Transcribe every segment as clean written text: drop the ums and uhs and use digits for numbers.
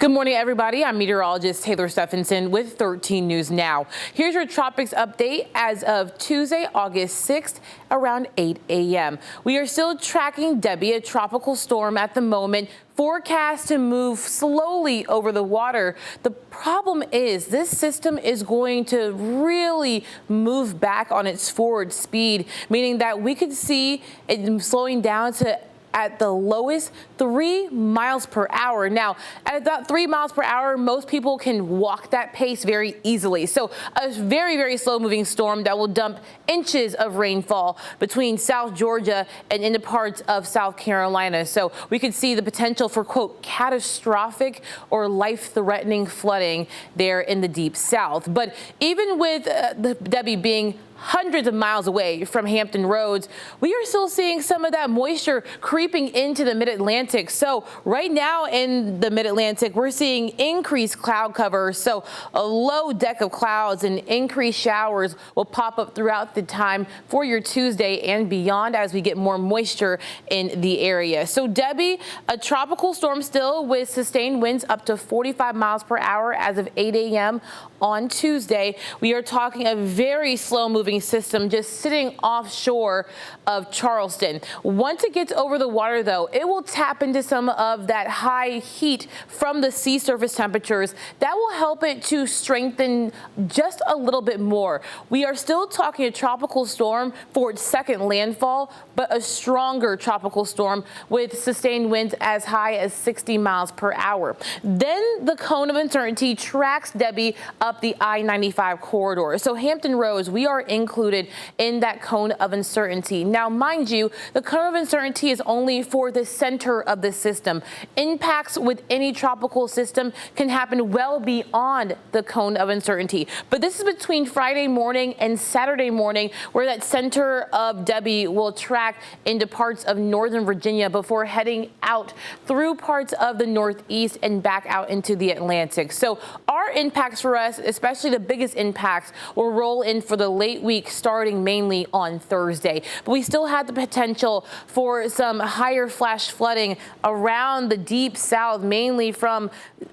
Good morning, everybody. I'm meteorologist Taylor Stephenson with 13 News Now. Here's your tropics update as of Tuesday, August 6th, around 8 a.m. We are still tracking Debby, a tropical storm at the moment, forecast to move slowly over the water. The problem is this system is going to really move back on its forward speed, meaning that we could see it slowing down to at the lowest 3 miles per hour. Now, at about 3 miles per hour, most people can walk that pace very easily. So a very, very slow moving storm that will dump inches of rainfall between South Georgia and into parts of South Carolina. So we could see the potential for, quote, catastrophic or life-threatening flooding there in the deep South. But even with the Debby being hundreds of miles away from Hampton Roads, we are still seeing some of that moisture creeping into the mid-Atlantic. So right now in the mid-Atlantic, we're seeing increased cloud cover. So a low deck of clouds and increased showers will pop up throughout the time for your Tuesday and beyond as we get more moisture in the area. So Debby, a tropical storm still with sustained winds up to 45 miles per hour as of 8 a.m. on Tuesday. We are talking a very slow moving system just sitting offshore of Charleston. Once it gets over the water, though, it will tap into some of that high heat from the sea surface temperatures. That will help it to strengthen just a little bit more. We are still talking a tropical storm for its second landfall, but a stronger tropical storm with sustained winds as high as 60 miles per hour. Then the cone of uncertainty tracks Debby up the I-95 corridor. So Hampton Roads, we are included in that cone of uncertainty. Now, mind you, the cone of uncertainty is only for the center of the system. Impacts with any tropical system can happen well beyond the cone of uncertainty. But this is between Friday morning and Saturday morning, where that center of Debby will track into parts of northern Virginia before heading out through parts of the Northeast and back out into the Atlantic. So our impacts for us, especially the biggest impacts, will roll in for the late week starting mainly on Thursday. But we still have the potential for some higher flash flooding around the deep South, mainly from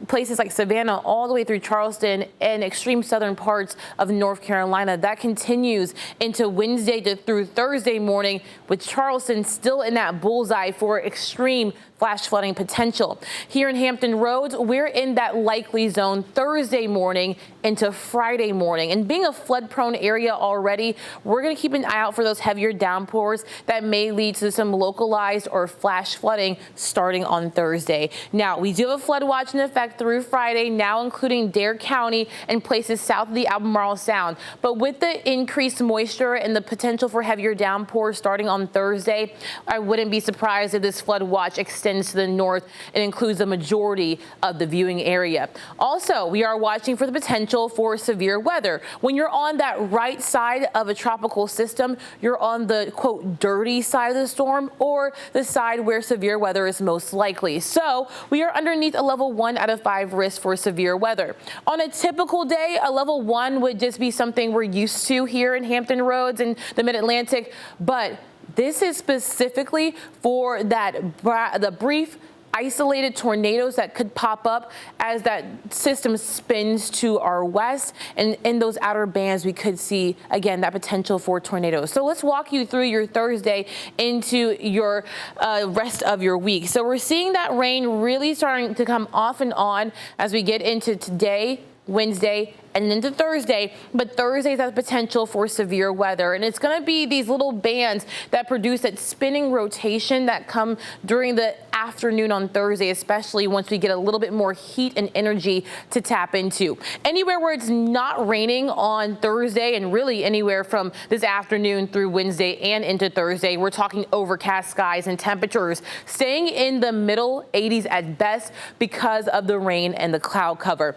places like Savannah all the way through Charleston and extreme southern parts of North Carolina. That continues into Wednesday through Thursday morning, with Charleston still in that bullseye for extreme flash flooding potential. Here in Hampton Roads, we're in that likely zone Thursday morning into Friday morning. And being a flood-prone area already, we're going to keep an eye out for those heavier downpours that may lead to some localized or flash flooding starting on Thursday. Now, we do have a flood watch in effect through Friday, now including Dare County and places south of the Albemarle Sound. But with the increased moisture and the potential for heavier downpours starting on Thursday, I wouldn't be surprised if this flood watch extends to the north and includes the majority of the viewing area. Also, we are watching for the potential for severe weather. When you're on that right side of a tropical system, you're on the, quote, dirty side of the storm, or the side where severe weather is most likely. So we are underneath a level 1 out of 5 risk for severe weather. On a typical day, a level 1 would just be something we're used to here in Hampton Roads and the Mid-Atlantic, but this is specifically for the brief isolated tornadoes that could pop up as that system spins to our west, and in those outer bands we could see again that potential for tornadoes. So let's walk you through your Thursday into your rest of your week. So we're seeing that rain really starting to come off and on as we get into today, Wednesday, and into Thursday, but Thursday's has potential for severe weather, and it's going to be these little bands that produce that spinning rotation that come during the afternoon on Thursday, especially once we get a little bit more heat and energy to tap into. Anywhere where it's not raining on Thursday, and really anywhere from this afternoon through Wednesday and into Thursday, we're talking overcast skies and temperatures staying in the middle 80s at best because of the rain and the cloud cover.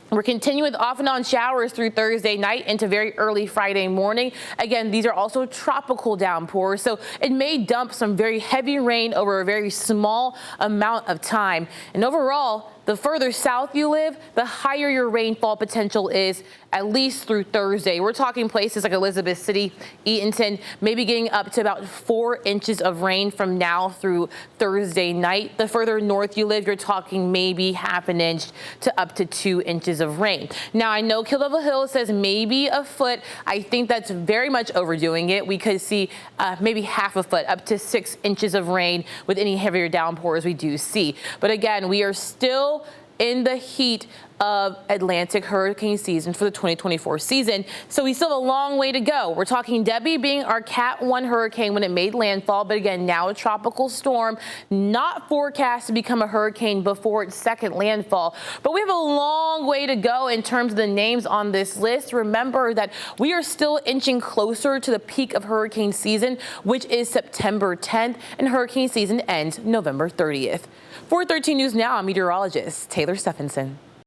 We're continuing with off and on showers through Thursday night into very early Friday morning. Again, these are also tropical downpours, so it may dump some very heavy rain over a very small amount of time. And overall, the further south you live, the higher your rainfall potential is, at least through Thursday. We're talking places like Elizabeth City, Eatonton, maybe getting up to about 4 inches of rain from now through Thursday night. The further north you live, you're talking maybe half an inch to up to 2 inches of rain. Now, I know Kill Devil Hill says maybe a foot. I think that's very much overdoing it. We could see maybe half a foot, up to 6 inches of rain with any heavier downpours we do see. But again, we are still in the heat of Atlantic hurricane season for the 2024 season. So we still have a long way to go. We're talking Debby being our Cat 1 hurricane when it made landfall, but again, now a tropical storm, not forecast to become a hurricane before its second landfall. But we have a long way to go in terms of the names on this list. Remember that we are still inching closer to the peak of hurricane season, which is September 10th, and hurricane season ends November 30th. For 13 News Now, I'm meteorologist Taylor Stephenson.